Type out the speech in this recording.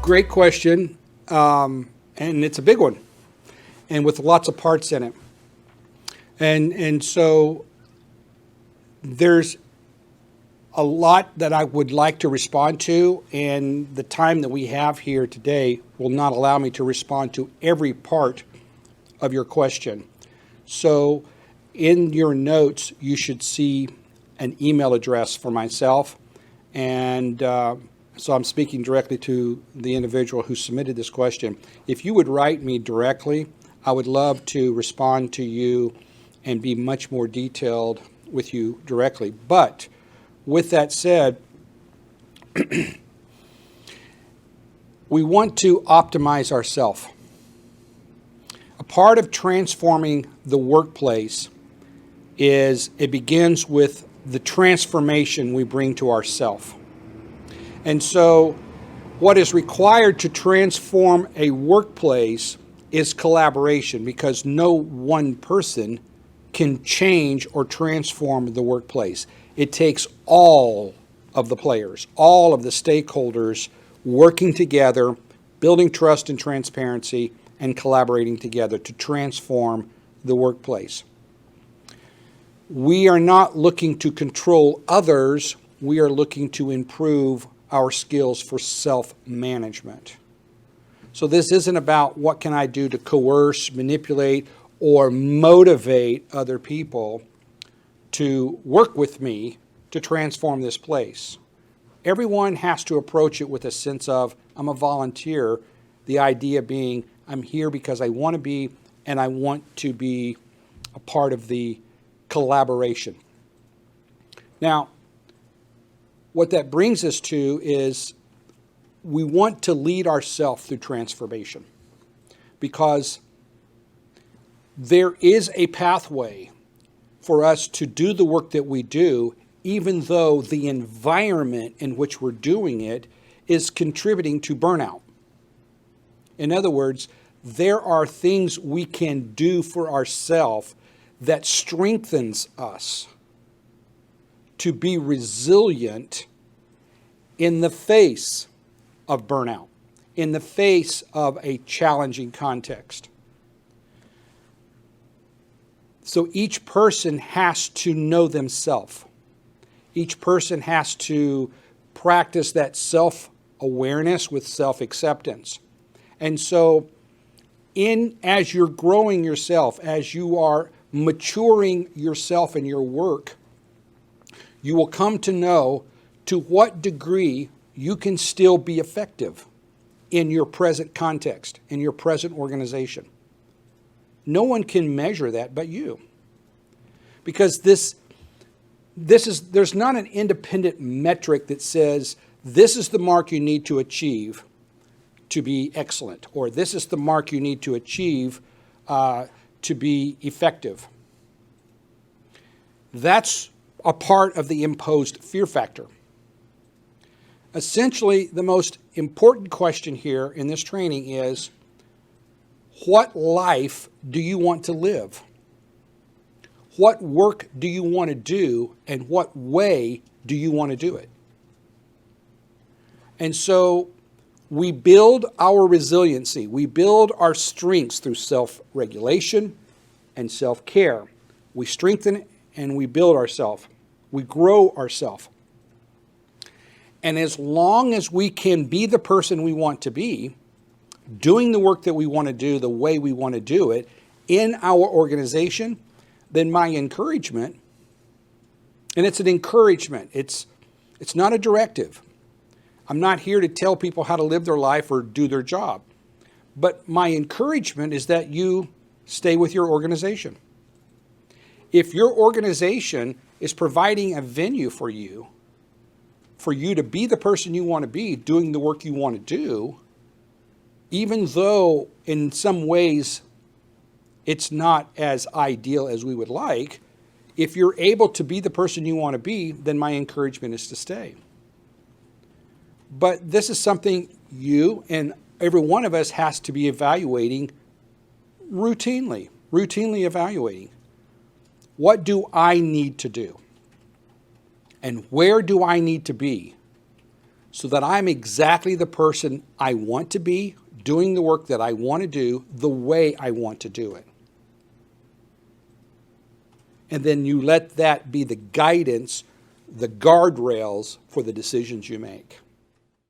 Great question, and it's a big one, and with lots of parts in it. And so there's a lot that I would like to respond to, and the time that we have here today will not allow me to respond to every part of your question. So in your notes, you should see an email address for myself, and so I'm speaking directly to the individual who submitted this question. If you would write me directly, I would love to respond to you and be much more detailed with you directly. But with that said, we want to optimize ourselves. A part of transforming the workplace is it begins with the transformation we bring to ourselves. And so what is required to transform a workplace is collaboration, because no one person can change or transform the workplace. It takes all of the players, all of the stakeholders working together, building trust and transparency, and collaborating together to transform the workplace. We are not looking to control others. We are looking to improve our skills for self-management. So this isn't about what can I do to coerce, manipulate, or motivate other people to work with me to transform this place. Everyone has to approach it with a sense of, I'm a volunteer, the idea being, I'm here because I want to be, and I want to be a part of the collaboration. Now, what that brings us to is we want to lead ourselves through transformation, because there is a pathway for us to do the work that we do, even though the environment in which we're doing it is contributing to burnout. In other words, there are things we can do for ourselves that strengthens us to be resilient in the face of burnout, in the face of a challenging context. So each person has to know themselves. Each person has to practice that self-awareness with self-acceptance. And so as you're growing yourself, as you are maturing yourself in your work, you will come to know to what degree you can still be effective in your present context, in your present organization. No one can measure that but you. Because there's not an independent metric that says this is the mark you need to achieve to be excellent, or this is the mark you need to achieve to be effective. That's a part of the imposed fear factor. Essentially, the most important question here in this training is, what life do you want to live? What work do you want to do, and what way do you want to do it? And so we build our resiliency. We build our strengths through self-regulation and self-care. We strengthen and we build ourselves. We grow ourselves. And as long as we can be the person we want to be, doing the work that we want to do the way we want to do it in our organization, then my encouragement, and it's an encouragement, it's not a directive. I'm not here to tell people how to live their life or do their job. But my encouragement is that you stay with your organization. If your organization is providing a venue for you to be the person you want to be, doing the work you want to do, even though in some ways it's not as ideal as we would like, if you're able to be the person you want to be, then my encouragement is to stay. But this is something you and every one of us has to be evaluating routinely evaluating. What do I need to do? And where do I need to be so that I'm exactly the person I want to be, doing the work that I want to do the way I want to do it. And then you let that be the guidance, the guardrails for the decisions you make.